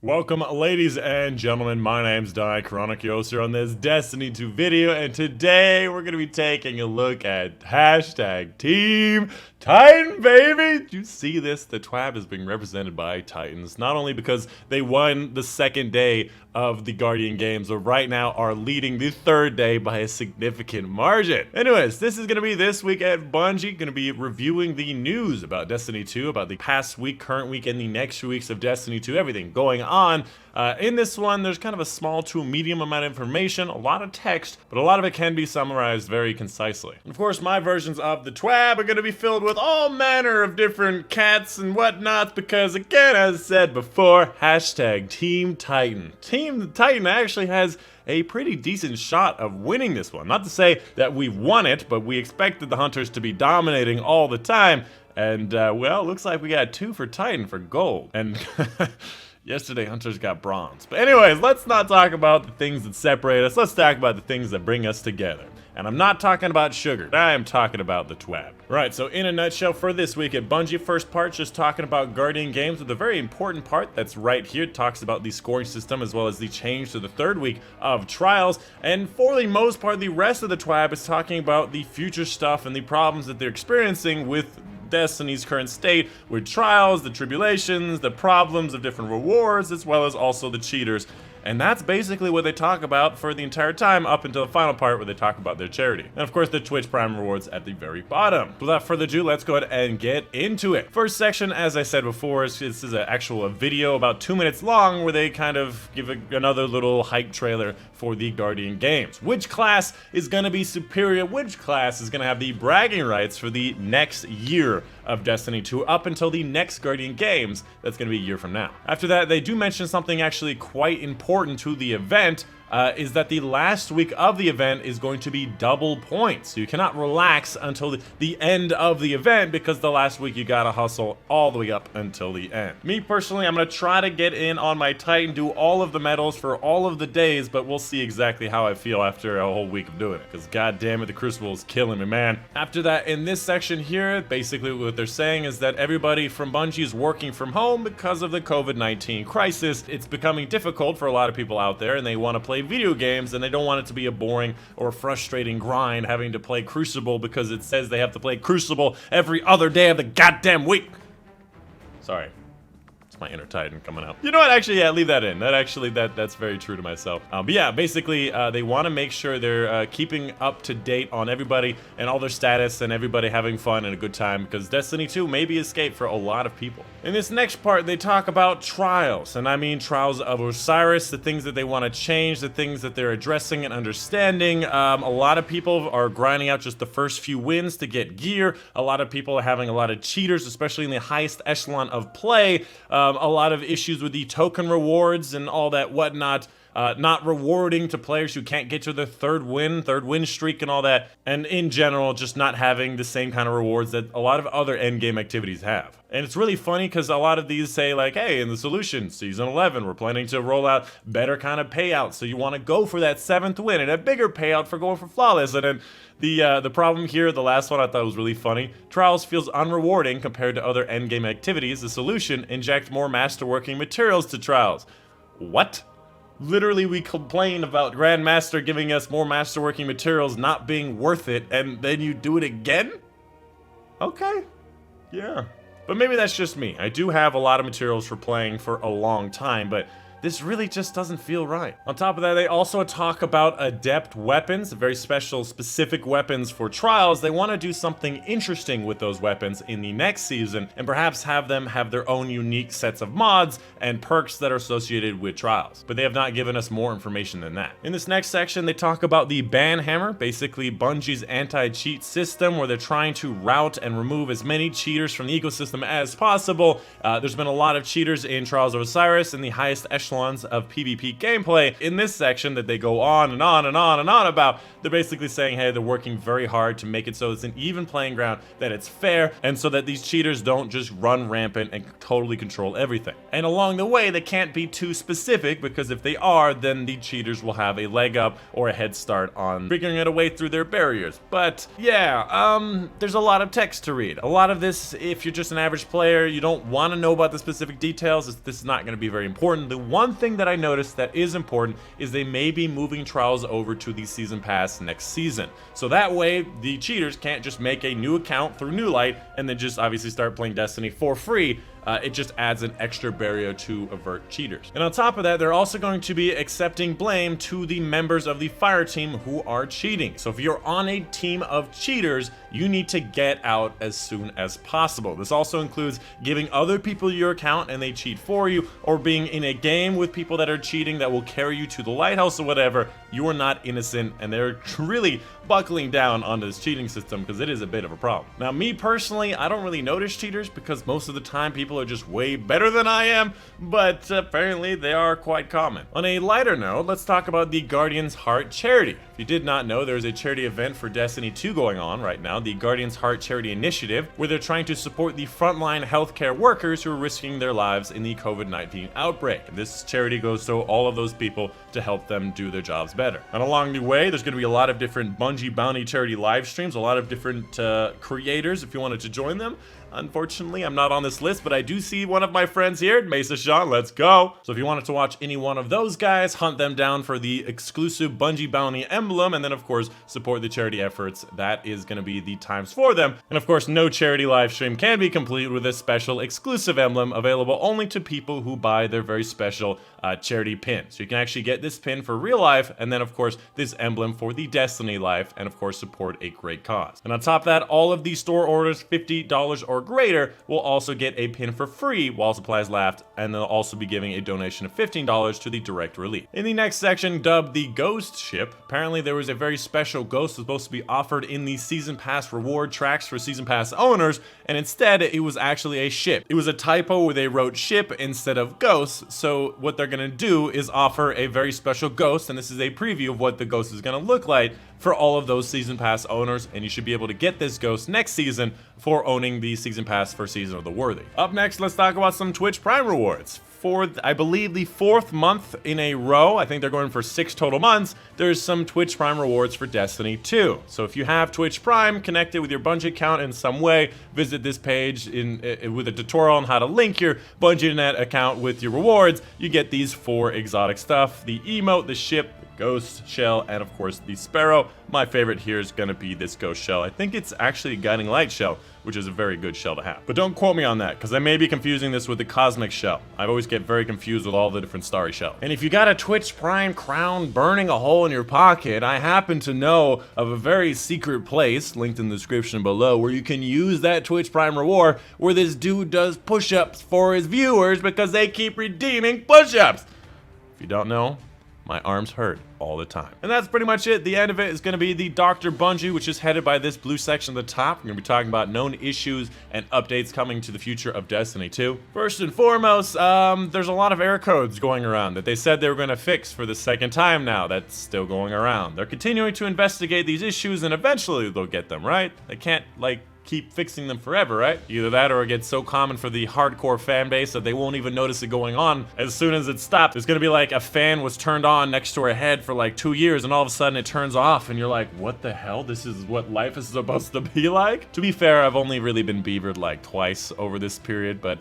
Welcome, ladies and gentlemen. My name's Dychronic here on this Destiny 2 video, and today we're gonna be taking a look at hashtag Team Titan, baby! Did you see this? The TWAB is being represented by Titans, not only because they won the second day of the Guardian Games, but right now are leading the third day by a significant margin. Anyways, this is gonna be this week at Bungie, gonna be reviewing the news about Destiny 2, about the past week, current week, and the next few weeks of Destiny 2, everything going on. In this one, there's kind of a small to medium amount of information, a lot of text, but a lot of it can be summarized very concisely. And of course, my versions of the TWAB are going to be filled with all manner of different cats and whatnots because, again, as said before, hashtag Team Titan. Team Titan actually has a pretty decent shot of winning this one. Not to say that we've won it, but we expected the Hunters to be dominating all the time. And, well, looks like we got 2 for Titan for gold. And yesterday, Hunters got bronze. But anyways, let's not talk about the things that separate us. Let's talk about the things that bring us together. And I'm not talking about sugar. I am talking about the TWAB. Right, so in a nutshell for this week at Bungie, first part just talking about Guardian Games with a very important part that's right here. It talks about the scoring system as well as the change to the third week of Trials. And for the most part, the rest of the TWAB is talking about the future stuff and the problems that they're experiencing with Destiny's current state with Trials, the tribulations, the problems of different rewards, as well as also the cheaters. And that's basically what they talk about for the entire time up until the final part where they talk about their charity. And of course the Twitch Prime rewards at the very bottom. Without further ado, let's go ahead and get into it. First section, as I said before, this is an actual video about 2 minutes long where they kind of give another little hype trailer for the Guardian Games. Which class is going to be superior? Which class is going to have the bragging rights for the next year of Destiny 2 up until the next Guardian Games? That's going to be a year from now. After that, they do mention something actually quite important to the event, is that the last week of the event is going to be double points. So you cannot relax until the end of the event because the last week you gotta hustle all the way up until the end. Me personally, I'm gonna try to get in on my Titan, do all of the medals for all of the days, but we'll see exactly how I feel after a whole week of doing it because god damn it, the Crucible is killing me, man. After that, in this section here, basically what they're saying is that everybody from Bungie is working from home because of the COVID-19 crisis. It's becoming difficult for a lot of people out there and they want to play video games and they don't want it to be a boring or frustrating grind having to play Crucible because it says they have to play Crucible every other day of the goddamn week. Sorry. My inner Titan coming out. You know what? Actually, yeah, leave that in. That's very true to myself. But yeah, basically, they want to make sure they're keeping up to date on everybody and all their status and everybody having fun and a good time because Destiny 2 may be escape for a lot of people. In this next part, they talk about Trials, and I mean Trials of Osiris, the things that they want to change, the things that they're addressing and understanding. A lot of people are grinding out just the first few wins to get gear. A lot of people are having a lot of cheaters, especially in the highest echelon of play. A lot of issues with the token rewards and all that whatnot, not rewarding to players who can't get to their third win streak and all that, and in general just not having the same kind of rewards that a lot of other endgame activities have. And it's really funny because a lot of these say like, hey, in the solution, season 11, we're planning to roll out better kind of payouts, so you want to go for that 7th win and a bigger payout for going for flawless. And then the problem here, the last one I thought was really funny, Trials feels unrewarding compared to other endgame activities. The solution, inject more masterworking materials to Trials. What? Literally, we complain about Grandmaster giving us more masterworking materials not being worth it, and then you do it again? Okay. Yeah. But maybe that's just me. I do have a lot of materials for playing for a long time, but this really just doesn't feel right. On top of that, they also talk about adept weapons, very special, specific weapons for Trials. They want to do something interesting with those weapons in the next season and perhaps have them have their own unique sets of mods and perks that are associated with Trials. But they have not given us more information than that. In this next section, they talk about the ban hammer, basically Bungie's anti-cheat system where they're trying to route and remove as many cheaters from the ecosystem as possible. There's been a lot of cheaters in Trials of Osiris in the highest echelon echelons of PvP gameplay in this section that they go on and on and on and on about. They're basically saying, hey, they're working very hard to make it so it's an even playing ground, that it's fair, and so that these cheaters don't just run rampant and totally control everything. And along the way, they can't be too specific, because if they are, then the cheaters will have a leg up or a head start on figuring out a way through their barriers. But yeah, there's a lot of text to read. A lot of this, if you're just an average player, you don't want to know about the specific details. This is not going to be very important. The one thing that I noticed that is important is they may be moving trials over to the season pass next season. So that way, the cheaters can't just make a new account through New Light and then just obviously start playing Destiny for free. It just adds an extra barrier to avert cheaters. And on top of that, they're also going to be accepting blame to the members of the fire team who are cheating. So if you're on a team of cheaters, you need to get out as soon as possible. This also includes giving other people your account and they cheat for you, or being in a game with people that are cheating that will carry you to the lighthouse or whatever. You are not innocent, and they're really buckling down on this cheating system because it is a bit of a problem. Now, me personally, I don't really notice cheaters because most of the time people are just way better than I am, but apparently they are quite common. On a lighter note, let's talk about the Guardian's Heart charity. If you did not know, there's a charity event for Destiny 2 going on right now, the Guardian's Heart Charity Initiative, where they're trying to support the frontline healthcare workers who are risking their lives in the COVID-19 outbreak. And this charity goes to all of those people to help them do their jobs better. And along the way, there's going to be a lot of different Bungie Bounty charity live streams, a lot of different creators if you wanted to join them. Unfortunately, I'm not on this list, but I do see one of my friends here, Mesa Sean. Let's go. So if you wanted to watch any one of those guys, hunt them down for the exclusive Bungie Bounty emblem, and then of course support the charity efforts, that is going to be the times for them. And of course, no charity live stream can be complete with a special exclusive emblem available only to people who buy their very special charity pin. So you can actually get this pin for real life, and then of course this emblem for the Destiny life, and of course support a great cause. And on top of that, all of these store orders $50 or greater will also get a pin for free while supplies last, and they'll also be giving a donation of $15 to the direct relief. In the next section, dubbed the Ghost Ship, apparently there was a very special ghost that was supposed to be offered in the Season Pass reward tracks for Season Pass owners, and instead it was actually a ship. It was a typo where they wrote ship instead of ghost, so what they're gonna do is offer a very special ghost, and this is a preview of what the ghost is gonna look like for all of those Season Pass owners, and you should be able to get this ghost next season for owning the Season Pass for Season of the Worthy. Up next, let's talk about some Twitch Prime rewards. For, I believe, the 4th month in a row, I think they're going for 6 total months, there's some Twitch Prime rewards for Destiny 2. So if you have Twitch Prime connected with your Bungie account in some way, visit this page with a tutorial on how to link your BungieNet account with your rewards. You get these 4 exotic stuff: the emote, the ship, Ghost Shell, and of course the Sparrow. My favorite here is gonna be this Ghost Shell. I think it's actually a Guiding Light Shell, which is a very good shell to have. But don't quote me on that, because I may be confusing this with the Cosmic Shell. I always get very confused with all the different starry shells. And if you got a Twitch Prime crown burning a hole in your pocket, I happen to know of a very secret place, linked in the description below, where you can use that Twitch Prime reward, where this dude does push-ups for his viewers because they keep redeeming push-ups. If you don't know, my arms hurt all the time. And that's pretty much it. The end of it is going to be the Dr. Bungie, which is headed by this blue section at the top. We're going to be talking about known issues and updates coming to the future of Destiny 2. First and foremost, there's a lot of error codes going around that they said they were going to fix for the 2nd time now. That's still going around. They're continuing to investigate these issues, and eventually they'll get them, right? They can't, like, keep fixing them forever, right? Either that or it gets so common for the hardcore fan base that they won't even notice it going on as soon as it stops. It's gonna be like a fan was turned on next to her head for like 2 years and all of a sudden it turns off and you're like, what the hell? This is what life is supposed to be like? To be fair, I've only really been beavered like twice over this period, but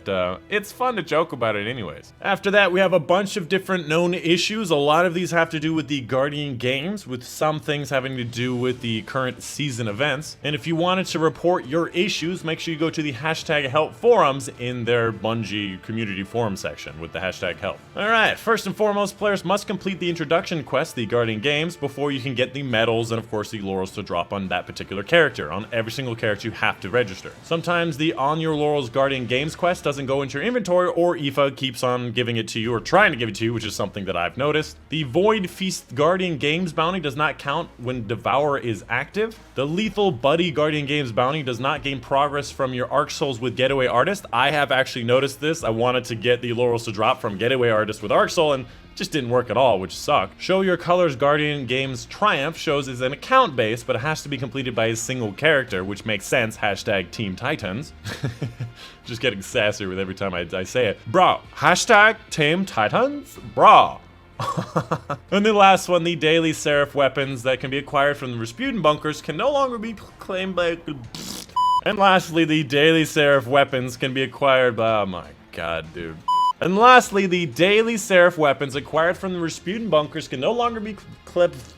it's fun to joke about it anyways. After that, we have a bunch of different known issues. A lot of these have to do with the Guardian games, with some things having to do with the current season events. And if you wanted to report your issues, make sure you go to the #help forums in their Bungie community forum section with the #help. Alright, first and foremost, players must complete the introduction quest, the Guardian Games, before you can get the medals and of course the laurels to drop on that particular character. On every single character you have to register. Sometimes the On Your Laurels Guardian Games quest doesn't go into your inventory, or IFA keeps on giving it to you or trying to give it to you, which is something that I've noticed. The Void Feast Guardian Games bounty does not count when Devourer is active. The Lethal Buddy Guardian Games bounty does not not gain progress from your Arc Souls with Getaway Artist. I have actually noticed this. I wanted to get the laurels to drop from Getaway Artist with Arc Soul, and just didn't work at all, which sucked. Show Your Colors Guardian Games Triumph shows is an account base, but it has to be completed by a single character, which makes sense, hashtag Team Titans. Just getting sassier with every time I say it. Bro, hashtag Team Titans? Bro. And the last one, the daily Seraph weapons that can be acquired from the Rasputin bunkers can no longer be claimed by... And lastly, the daily Seraph weapons can be acquired by... Oh my god, dude. And lastly, the daily Seraph weapons acquired from the Rasputin bunkers can no longer be clipped.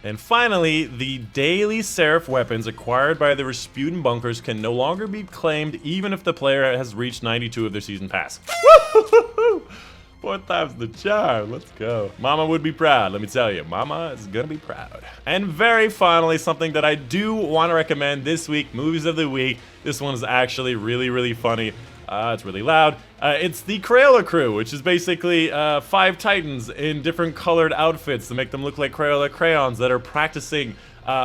And finally, the daily Seraph weapons acquired by the Rasputin bunkers can no longer be claimed even if the player has reached 92 of their season pass. Woo-hoo-hoo-hoo! 4 times the charm, let's go. Mama would be proud, let me tell you. Mama is gonna be proud. And very finally, something that I do want to recommend this week, Movies of the Week. This one is actually really, really funny. It's really loud. It's the Crayola crew, which is basically 5 Titans in different colored outfits to make them look like Crayola crayons that are practicing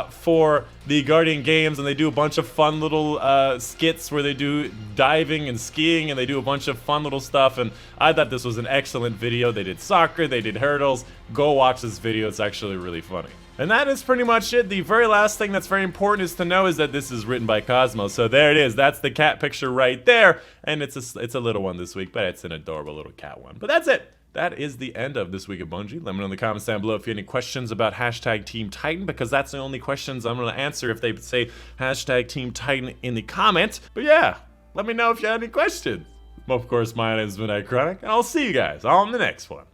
for the Guardian Games, and they do a bunch of fun little skits where they do diving and skiing, and they do a bunch of fun little stuff, and I thought this was an excellent video. They did soccer, they did hurdles. Go watch this video, it's actually really funny. And that is pretty much it. The very last thing that's very important is to know is that this is written by Cosmos. So there it is. That's the cat picture right there. And it's a little one this week, but it's an adorable little cat one. But that's it. That is the end of This Week at Bungie. Let me know in the comments down below if you have any questions about hashtag Team Titan, because that's the only questions I'm going to answer if they say hashtag Team Titan in the comments. But yeah, let me know if you have any questions. Of course, my name is Dychronic, and I'll see you guys on the next one.